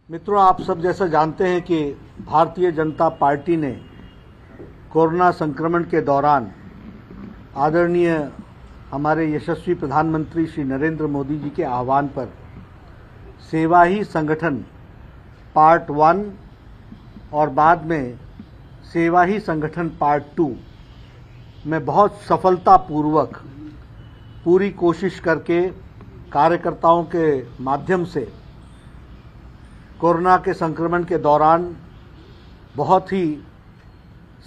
मित्रों, आप सब जैसा जानते हैं कि भारतीय जनता पार्टी ने कोरोना संक्रमण के दौरान आदरणीय हमारे यशस्वी प्रधानमंत्री श्री नरेंद्र मोदी जी के आह्वान पर सेवा ही संगठन पार्ट 1 और बाद में सेवा ही संगठन पार्ट 2 में बहुत सफलतापूर्वक पूरी कोशिश करके कार्यकर्ताओं के माध्यम से कोरोना के संक्रमण के दौरान बहुत ही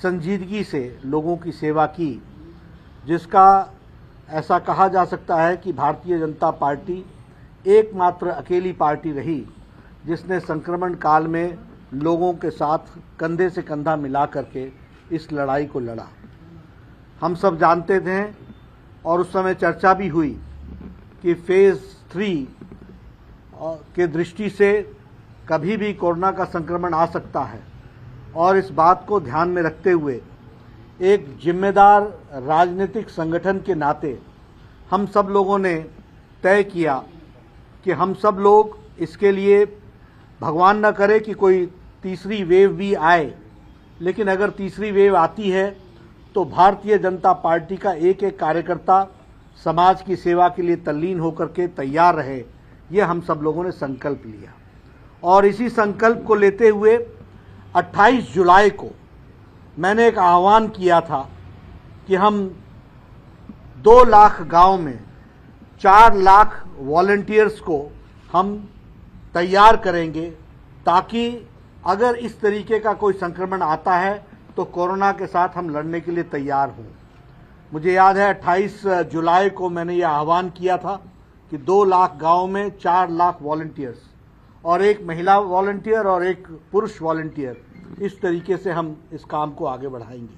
संजीदगी से लोगों की सेवा की, जिसका ऐसा कहा जा सकता है कि भारतीय जनता पार्टी एकमात्र अकेली पार्टी रही जिसने संक्रमण काल में लोगों के साथ कंधे से कंधा मिला करके इस लड़ाई को लड़ा। हम सब जानते थे और उस समय चर्चा भी हुई कि फेज़ 3 के दृष्टि से कभी भी कोरोना का संक्रमण आ सकता है, और इस बात को ध्यान में रखते हुए एक जिम्मेदार राजनीतिक संगठन के नाते हम सब लोगों ने तय किया कि हम सब लोग इसके लिए, भगवान न करे कि कोई तीसरी वेव भी आए, लेकिन अगर तीसरी वेव आती है तो भारतीय जनता पार्टी का एक एक कार्यकर्ता समाज की सेवा के लिए तल्लीन होकर के तैयार रहे। ये हम सब लोगों ने संकल्प लिया और इसी संकल्प को लेते हुए 28 जुलाई को मैंने एक आह्वान किया था कि हम 2 लाख गांव में 4 लाख वॉलंटियर्स को हम तैयार करेंगे, ताकि अगर इस तरीके का कोई संक्रमण आता है तो कोरोना के साथ हम लड़ने के लिए तैयार हों। मुझे याद है 28 जुलाई को मैंने ये आह्वान किया था कि 2 लाख गांव में 4 लाख वॉलंटियर्स और एक महिला वॉलंटियर और एक पुरुष वॉलंटियर, इस तरीके से हम इस काम को आगे बढ़ाएंगे।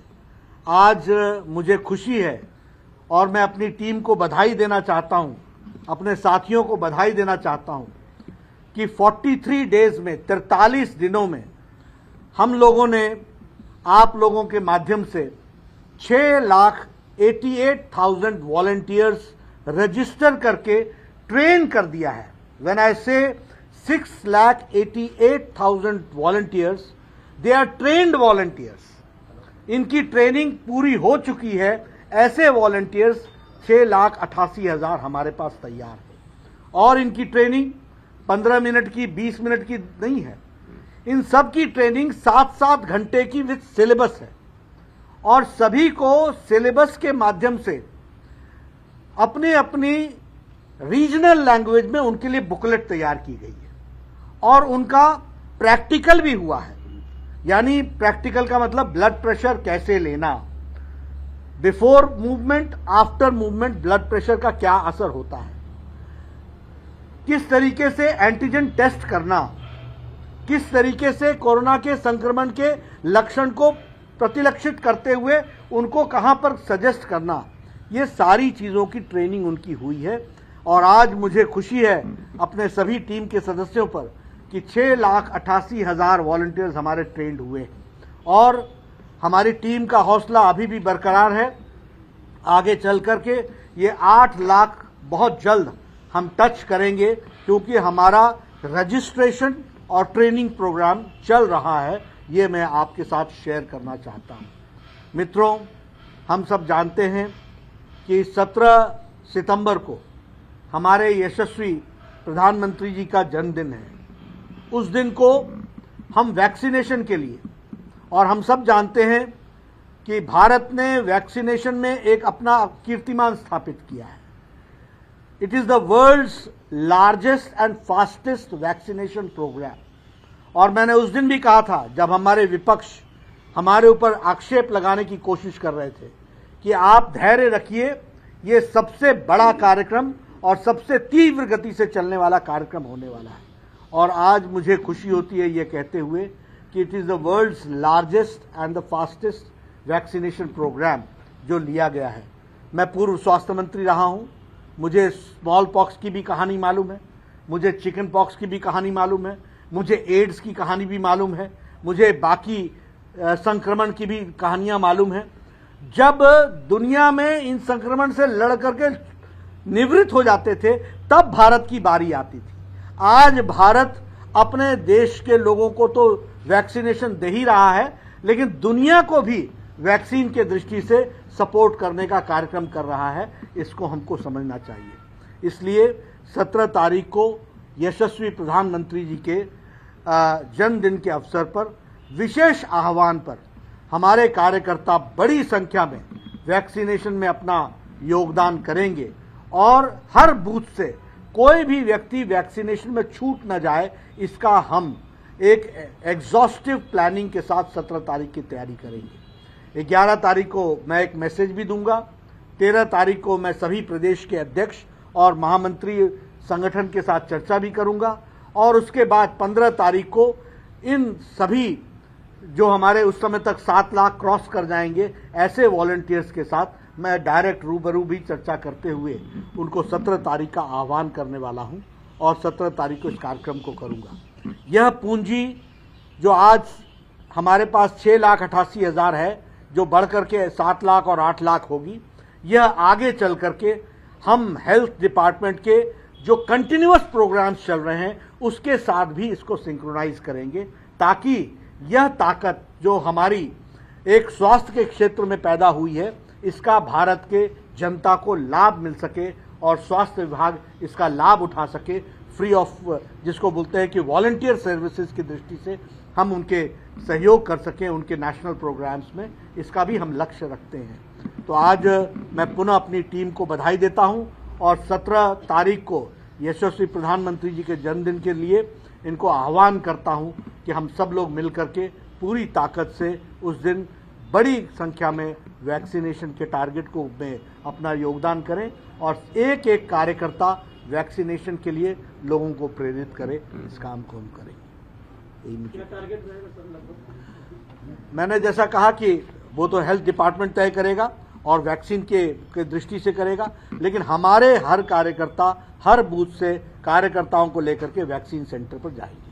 आज मुझे खुशी है और मैं अपनी टीम को बधाई देना चाहता हूं, अपने साथियों को बधाई देना चाहता हूं कि 43 डेज में, 43 दिनों में हम लोगों ने आप लोगों के माध्यम से 6,88,000 वॉलंटियर्स रजिस्टर करके ट्रेन कर दिया है। व्हेन आई से 6,88,000 volunteers, they are trained volunteers. इनकी ट्रेनिंग पूरी हो चुकी है। ऐसे वॉलंटियर्स 6,88,000 हमारे पास तैयार है और इनकी ट्रेनिंग 15 मिनट की, 20 मिनट की नहीं है। इन सब की ट्रेनिंग 7-7 घंटे की विद सिलेबस है और सभी को सिलेबस के माध्यम से अपनी अपनी रीजनल लैंग्वेज में उनके लिए बुकलेट तैयार की गई है और उनका प्रैक्टिकल भी हुआ है। यानी प्रैक्टिकल का मतलब ब्लड प्रेशर कैसे लेना, before movement, after movement blood pressure का क्या असर होता है, किस तरीके से एंटीजन टेस्ट करना, किस तरीके से कोरोना के संक्रमण के लक्षण को प्रतिलक्षित करते हुए उनको कहां पर सजेस्ट करना, ये सारी चीजों की ट्रेनिंग उनकी हुई है। और आज मुझे खुशी है अपने सभी टीम के सदस्यों पर कि 6,88,000 वॉलंटियर्स हमारे ट्रेंड हुए हैं और हमारी टीम का हौसला अभी भी बरकरार है। आगे चल करके ये 8 लाख बहुत जल्द हम टच करेंगे, क्योंकि हमारा रजिस्ट्रेशन और ट्रेनिंग प्रोग्राम चल रहा है। ये मैं आपके साथ शेयर करना चाहता हूँ। मित्रों, हम सब जानते हैं कि 17 सितंबर को हमारे यशस्वी प्रधानमंत्री जी का जन्मदिन है। उस दिन को हम वैक्सीनेशन के लिए, और हम सब जानते हैं कि भारत ने वैक्सीनेशन में एक अपना कीर्तिमान स्थापित किया है। It is the world's largest and fastest vaccination programme. और मैंने उस दिन भी कहा था, जब हमारे विपक्ष हमारे ऊपर आक्षेप लगाने की कोशिश कर रहे थे, कि आप धैर्य रखिए, ये सबसे बड़ा कार्यक्रम और सबसे तीव्र गति से चलने वाला कार्यक्रम होने वाला है। और आज मुझे खुशी होती है ये कहते हुए कि it is the world's largest and the fastest vaccination programme जो लिया गया है। मैं पूर्व स्वास्थ्य मंत्री रहा हूँ, मुझे स्मॉल पॉक्स की भी कहानी मालूम है, मुझे चिकन पॉक्स की भी कहानी मालूम है, मुझे एड्स की कहानी भी मालूम है, मुझे बाकी संक्रमण की भी कहानियाँ मालूम है। जब दुनिया में इन संक्रमण से लड़ करके निवृत्त हो जाते थे, तब भारत की बारी आती थी। आज भारत अपने देश के लोगों को तो वैक्सीनेशन दे ही रहा है, लेकिन दुनिया को भी वैक्सीन के दृष्टि से सपोर्ट करने का कार्यक्रम कर रहा है। इसको हमको समझना चाहिए। इसलिए 17 तारीख को यशस्वी प्रधानमंत्री जी के जन्मदिन के अवसर पर विशेष आह्वान पर हमारे कार्यकर्ता बड़ी संख्या में वैक्सीनेशन में अपना योगदान करेंगे और हर बूथ से कोई भी व्यक्ति वैक्सीनेशन में छूट न जाए, इसका हम एक एग्जॉस्टिव प्लानिंग के साथ 17 तारीख की तैयारी करेंगे। 11 तारीख को मैं एक मैसेज भी दूंगा। 13 तारीख को मैं सभी प्रदेश के अध्यक्ष और महामंत्री संगठन के साथ चर्चा भी करूंगा और उसके बाद 15 तारीख को इन सभी जो हमारे उस समय तक 7 लाख क्रॉस कर जाएंगे ऐसे वॉलंटियर्स के साथ मैं डायरेक्ट रूबरू भी चर्चा करते हुए उनको 17 तारीख का आह्वान करने वाला हूं और 17 तारीख को इस कार्यक्रम को करूंगा। यह पूंजी जो आज हमारे पास 6,88,000 है, जो बढ़ करके 7 लाख और 8 लाख होगी, यह आगे चल करके हम हेल्थ डिपार्टमेंट के जो कंटिन्यूअस प्रोग्राम्स चल रहे हैं उसके साथ भी इसको सिंक्रोनाइज करेंगे, ताकि यह ताकत जो हमारी एक स्वास्थ्य के क्षेत्र में पैदा हुई है, इसका भारत के जनता को लाभ मिल सके और स्वास्थ्य विभाग इसका लाभ उठा सके फ्री ऑफ, जिसको बोलते हैं कि वॉलंटियर सर्विसेज की दृष्टि से हम उनके सहयोग कर सकें उनके नेशनल प्रोग्राम्स में। इसका भी हम लक्ष्य रखते हैं। तो आज मैं पुनः अपनी टीम को बधाई देता हूं और 17 तारीख को यशस्वी प्रधानमंत्री जी के जन्मदिन के लिए इनको आह्वान करता हूं कि हम सब लोग मिलकर के पूरी ताकत से उस दिन बड़ी संख्या में वैक्सीनेशन के टारगेट को में अपना योगदान करें और एक एक कार्यकर्ता वैक्सीनेशन के लिए लोगों को प्रेरित करे। इस काम को हम करेंगे। क्या टारगेट रहेगा सर लगभग? मैंने जैसा कहा कि वो तो हेल्थ डिपार्टमेंट तय करेगा और वैक्सीन के दृष्टि से करेगा, लेकिन हमारे हर कार्यकर्ता हर बूथ से कार्यकर्ताओं को लेकर के वैक्सीन सेंटर पर जाएंगे।